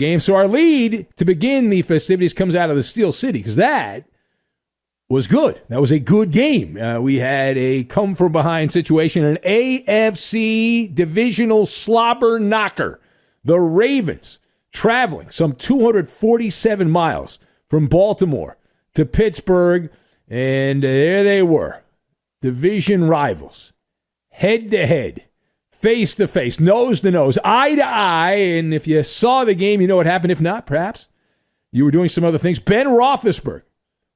game. So our lead to begin the festivities comes out of the Steel City because that was good. That was a good game. We had a come-from-behind situation, an AFC divisional slobber knocker. The Ravens traveling some 247 miles from Baltimore to Pittsburgh, and there they were, division rivals, head-to-head, face-to-face, nose-to-nose, eye-to-eye, and if you saw the game, you know what happened. If not, perhaps you were doing some other things. Ben Roethlisberger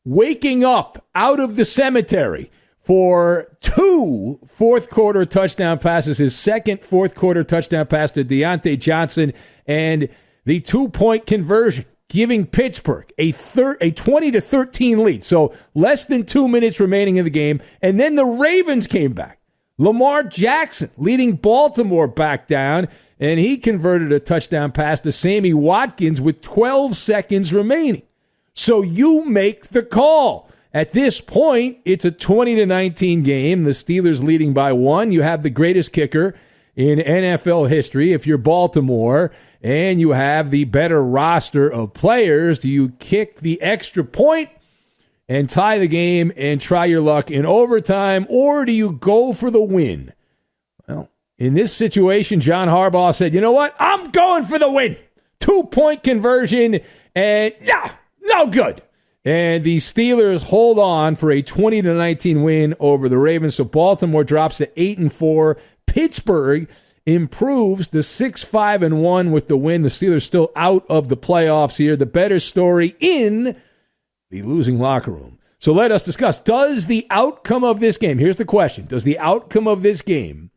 waking up out of the cemetery for 2 fourth-quarter touchdown passes, his second fourth-quarter touchdown pass to Deontay Johnson, and the 2-point conversion, giving Pittsburgh a 20-13 lead. So less than 2 minutes remaining in the game, and then the Ravens came back. Lamar Jackson leading Baltimore back down, and he converted a touchdown pass to Sammy Watkins with 12 seconds remaining. So you make the call. At this point, it's a 20-19 game. The Steelers leading by 1. You have the greatest kicker in NFL history if you're Baltimore, and you have the better roster of players. Do you kick the extra point and tie the game and try your luck in overtime, or do you go for the win? Well, in this situation, John Harbaugh said, you know what? I'm going for the win. 2-point conversion, and no good. And the Steelers hold on for a 20-19 win over the Ravens. So Baltimore drops to 8-4. Pittsburgh improves to 6-5-1 with the win. The Steelers still out of the playoffs here. The better story in the losing locker room. So let us discuss, does the outcome of this game, here's the question, does the outcome of this game,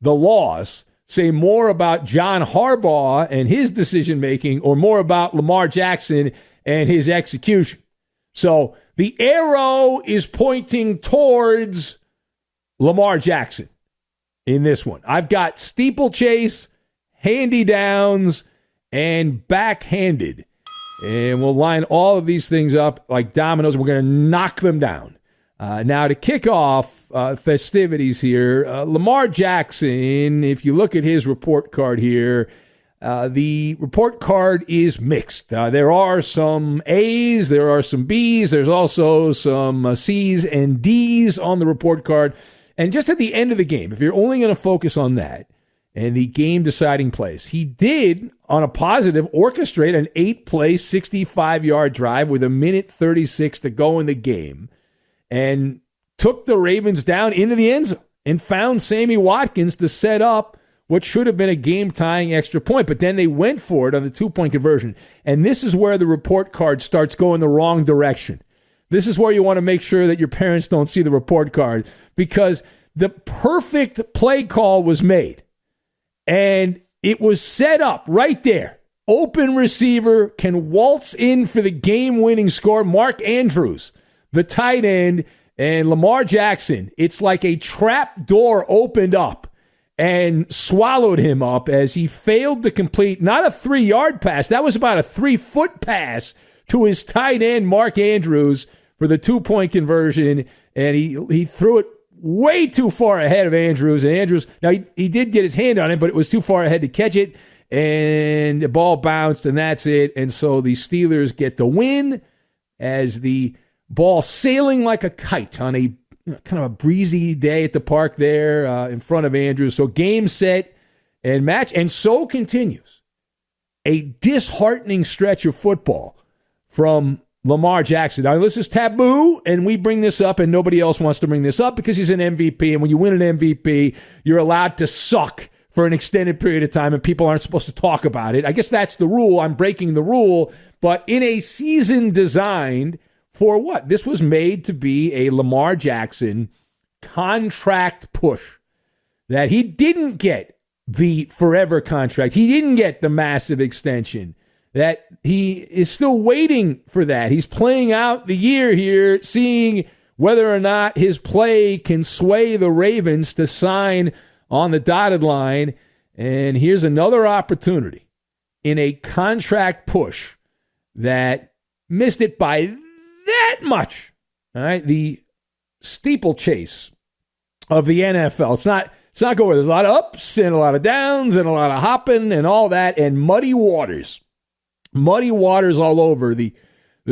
the loss, say more about John Harbaugh and his decision-making or more about Lamar Jackson and his execution? So the arrow is pointing towards Lamar Jackson in this one. I've got steeplechase, handy-downs, and backhanded. And we'll line all of these things up like dominoes, and we're going to knock them down. Now, to kick off festivities here, Lamar Jackson, if you look at his report card here, the report card is mixed. There are some A's, there are some B's, there's also some C's and D's on the report card. And just at the end of the game, if you're only going to focus on that and the game-deciding plays, he did, on a positive, orchestrate an 8-play, 65-yard drive with 1:36 to go in the game and took the Ravens down into the end zone and found Sammy Watkins to set up what should have been a game-tying extra point. But then they went for it on the 2-point conversion. And this is where the report card starts going the wrong direction. This is where you want to make sure that your parents don't see the report card, because the perfect play call was made. And it was set up right there. Open receiver can waltz in for the game-winning score. Mark Andrews, the tight end, and Lamar Jackson. It's like a trap door opened up and swallowed him up as he failed to complete not a 3-yard pass. That was about a 3-foot pass to his tight end, Mark Andrews, for the 2-point conversion. And he threw it way too far ahead of Andrews. And Andrews, now he did get his hand on it, but it was too far ahead to catch it. And the ball bounced, and that's it. And so the Steelers get the win as the ball sailing like a kite on a kind of a breezy day at the park there in front of Andrews. So game, set, and match. And so continues a disheartening stretch of football from Lamar Jackson. Now, this is taboo, and we bring this up, and nobody else wants to bring this up because he's an MVP, and when you win an MVP, you're allowed to suck for an extended period of time, and people aren't supposed to talk about it. I guess that's the rule. I'm breaking the rule, but in a season designed for what? This was made to be a Lamar Jackson contract push, that he didn't get the forever contract. He didn't get the massive extension, that he is still waiting for that. He's playing out the year here, seeing whether or not his play can sway the Ravens to sign on the dotted line. And here's another opportunity in a contract push that missed it by that much. All right, the steeplechase of the NFL. It's not going. There's a lot of ups and a lot of downs and a lot of hopping and all that and muddy waters muddy waters all over the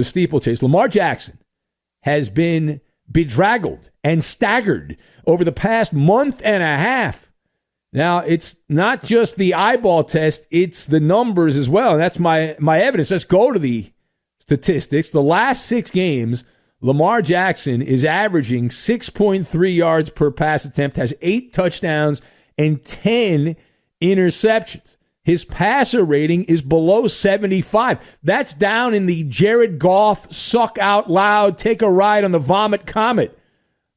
steeplechase. Lamar Jackson has been bedraggled and staggered over the past month and a half. Now, it's not just the eyeball test, it's the numbers as well. And that's my evidence. Let's go to the statistics. The last 6 games, Lamar Jackson is averaging 6.3 yards per pass attempt, has 8 touchdowns and 10 interceptions. His passer rating is below 75. That's down in the Jared Goff, suck out loud, take a ride on the vomit comet.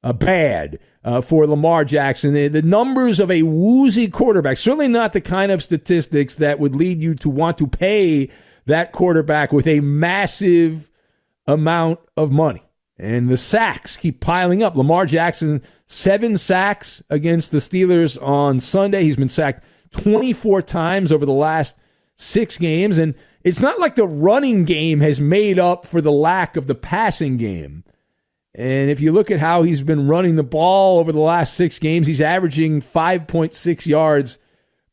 Bad for Lamar Jackson. The numbers of a woozy quarterback, certainly not the kind of statistics that would lead you to want to pay that quarterback with a massive amount of money. And the sacks keep piling up. Lamar Jackson, 7 sacks against the Steelers on Sunday. He's been sacked 24 times over the last 6 games. And it's not like the running game has made up for the lack of the passing game. And if you look at how he's been running the ball over the last 6 games, he's averaging 5.6 yards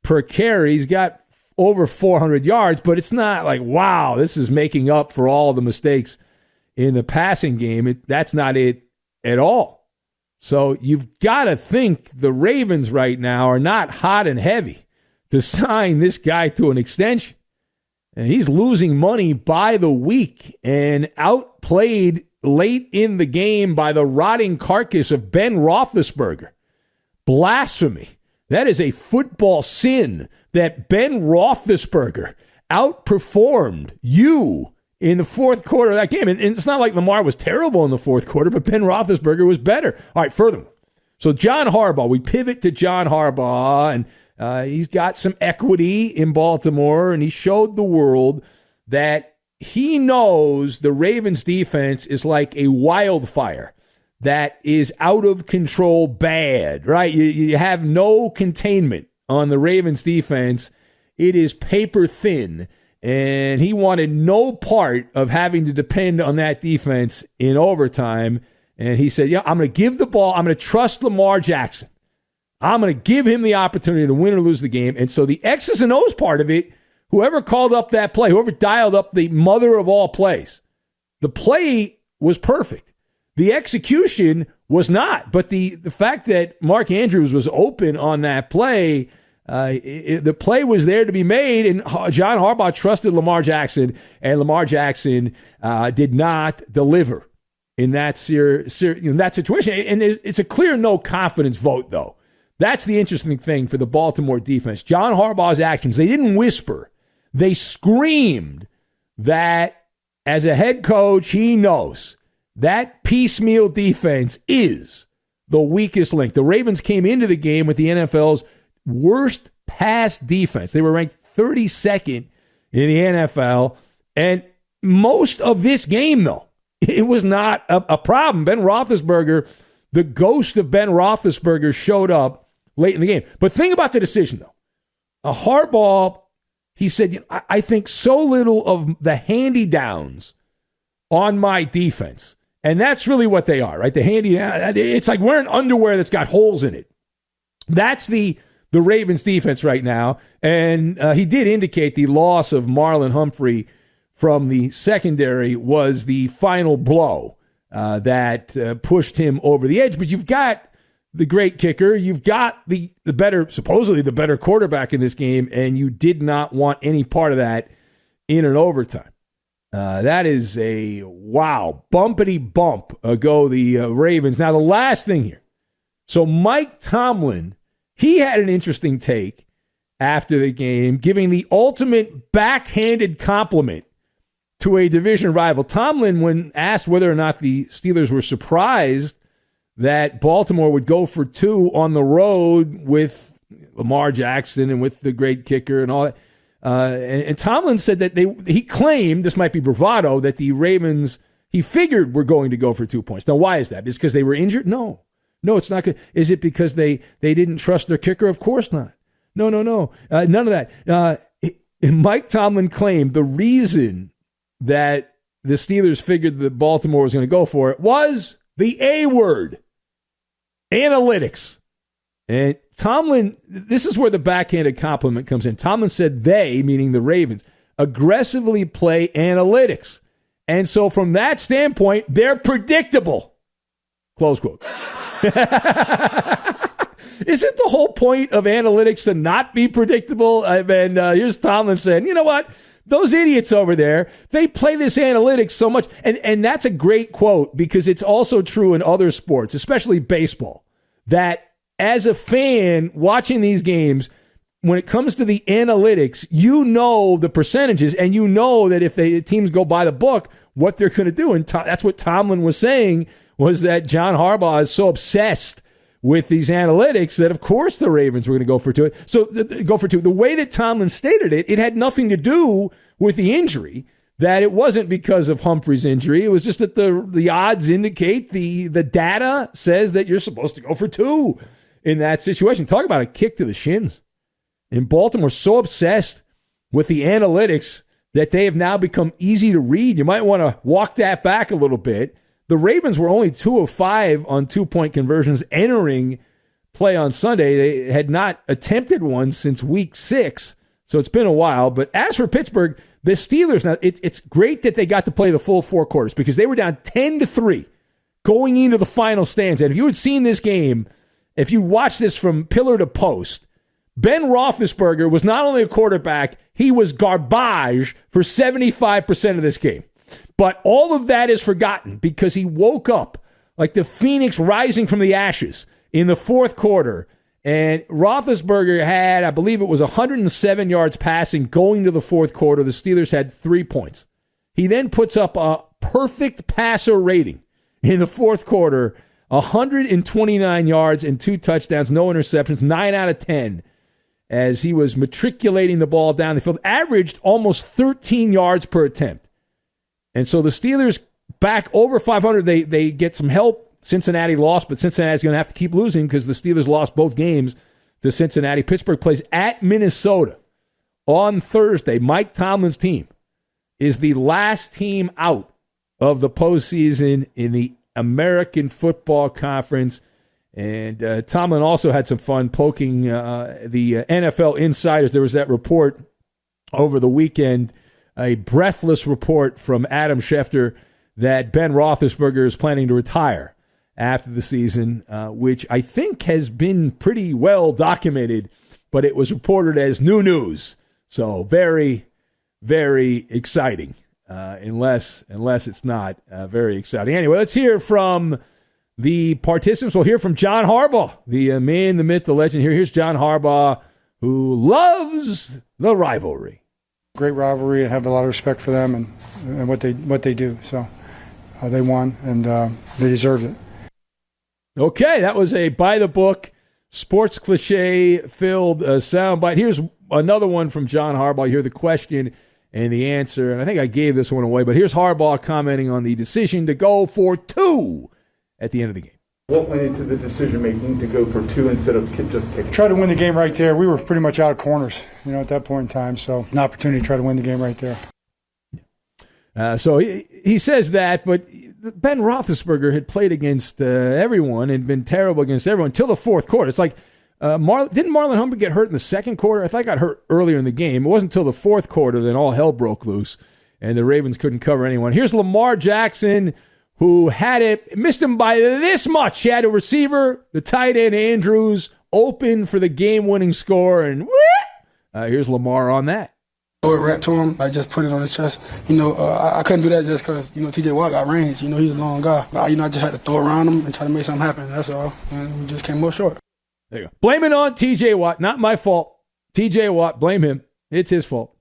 per carry. He's got over 400 yards, but it's not like, wow, this is making up for all the mistakes in the passing game. That's not it at all. So you've got to think the Ravens right now are not hot and heavy to sign this guy to an extension. And he's losing money by the week and outplayed late in the game by the rotting carcass of Ben Roethlisberger. Blasphemy. That is a football sin that Ben Roethlisberger outperformed you in the fourth quarter of that game. And it's not like Lamar was terrible in the fourth quarter, but Ben Roethlisberger was better. All right, furthermore. So John Harbaugh, we pivot to John Harbaugh, and he's got some equity in Baltimore, and he showed the world that he knows the Ravens defense is like a wildfire that is out of control bad, right? You have no containment on the Ravens defense. It is paper thin, and he wanted no part of having to depend on that defense in overtime. And he said, I'm going to give the ball. I'm going to trust Lamar Jackson. I'm going to give him the opportunity to win or lose the game. And so the X's and O's part of it, whoever called up that play, whoever dialed up the mother of all plays, the play was perfect. The execution was not. But the fact that Mark Andrews was open on that play, the play was there to be made, and John Harbaugh trusted Lamar Jackson, and Lamar Jackson did not deliver in that situation. And it's a clear no confidence vote, though. That's the interesting thing for the Baltimore defense. John Harbaugh's actions, they didn't whisper. They screamed that as a head coach, he knows that piecemeal defense is the weakest link. The Ravens came into the game with the NFL's worst pass defense. They were ranked 32nd in the NFL. And most of this game, though, it was not a problem. Ben Roethlisberger, the ghost of Ben Roethlisberger, showed up late in the game. But think about the decision, though. Harbaugh, he said, I think so little of the handy-downs on my defense. And that's really what they are, right? The handy-down. It's like wearing underwear that's got holes in it. That's the Ravens defense right now. And he did indicate the loss of Marlon Humphrey from the secondary was the final blow that pushed him over the edge. But you've got the great kicker. You've got the better, supposedly the better quarterback in this game, and you did not want any part of that in an overtime. That is a, wow, bumpity bump go the Ravens. Now, the last thing here. So Mike Tomlin, he had an interesting take after the game, giving the ultimate backhanded compliment to a division rival. Tomlin, when asked whether or not the Steelers were surprised that Baltimore would go for 2 on the road with Lamar Jackson and with the great kicker and all that, and Tomlin said that he claimed, this might be bravado, that the Ravens, he figured were going to go for 2 points. Now, why is that? Is it because they were injured? No, it's not good. Is it because they didn't trust their kicker? Of course not. No. None of that. Mike Tomlin claimed the reason that the Steelers figured that Baltimore was going to go for it was the A word, analytics. And Tomlin, this is where the backhanded compliment comes in. Tomlin said they, meaning the Ravens, aggressively play analytics. And so from that standpoint, they're predictable. Close quote. Isn't the whole point of analytics to not be predictable? I mean, here's Tomlin saying, you know what? Those idiots over there, they play this analytics so much. And that's a great quote because it's also true in other sports, especially baseball, that as a fan watching these games, when it comes to the analytics, you know the percentages and you know that if the teams go by the book, what they're going to do. And that's what Tomlin was saying, was that John Harbaugh is so obsessed with these analytics that, of course, the Ravens were going to go for two. So go for two. The way that Tomlin stated it, it had nothing to do with the injury, that it wasn't because of Humphrey's injury. It was just that the odds indicate, the data says that you're supposed to go for two in that situation. Talk about a kick to the shins. In Baltimore, so obsessed with the analytics that they have now become easy to read. You might want to walk that back a little bit. The Ravens were only 2 of 5 on 2-point conversions entering play on Sunday. They had not attempted one since week 6, so it's been a while. But as for Pittsburgh, the Steelers, now it's great that they got to play the full 4 quarters because they were down 10-3 going into the final stands. And if you had seen this game, if you watched this from pillar to post, Ben Roethlisberger was not only a quarterback, he was garbage for 75% of this game. But all of that is forgotten because he woke up like the phoenix rising from the ashes in the fourth quarter. And Roethlisberger had, I believe it was 107 yards passing going to the fourth quarter. The Steelers had 3 points. He then puts up a perfect passer rating in the fourth quarter, 129 yards and 2 touchdowns, no interceptions, 9 out of 10. As he was matriculating the ball down the field, averaged almost 13 yards per attempt. And so the Steelers back over 500. They get some help. Cincinnati lost, but Cincinnati's going to have to keep losing because the Steelers lost both games to Cincinnati. Pittsburgh plays at Minnesota on Thursday. Mike Tomlin's team is the last team out of the postseason in the American Football Conference. And Tomlin also had some fun poking the NFL insiders. There was that report over the weekend, a breathless report from Adam Schefter that Ben Roethlisberger is planning to retire after the season, which I think has been pretty well documented, but it was reported as new news. So very, very exciting, unless it's not very exciting. Anyway, let's hear from the participants. We'll hear from John Harbaugh, the man, the myth, the legend. Here's John Harbaugh, who loves the rivalry. Great rivalry. I have a lot of respect for them and what they do. So they won, and they deserved it. Okay, that was a by-the-book, sports cliche-filled soundbite. Here's another one from John Harbaugh. You hear the question and the answer, and I think I gave this one away, but here's Harbaugh commenting on the decision to go for 2 at the end of the game. What went into the decision-making to go for 2 instead of just kicking? Try to win the game right there. We were pretty much out of corners, at that point in time, so an opportunity to try to win the game right there. So he says that, but Ben Roethlisberger had played against everyone and been terrible against everyone until the fourth quarter. It's like, didn't Marlon Humphrey get hurt in the second quarter? I thought he got hurt earlier in the game. It wasn't until the fourth quarter that all hell broke loose, and the Ravens couldn't cover anyone. Here's Lamar Jackson, who missed him by this much. He had a receiver, the tight end Andrews, open for the game-winning score, and here's Lamar on that. Throw it right to him, just put it on his chest. I couldn't do that just because, T.J. Watt got range. He's a long guy. But, I just had to throw around him and try to make something happen. That's all. And we just came up short. There you go. Blame it on T.J. Watt. Not my fault. T.J. Watt, blame him. It's his fault.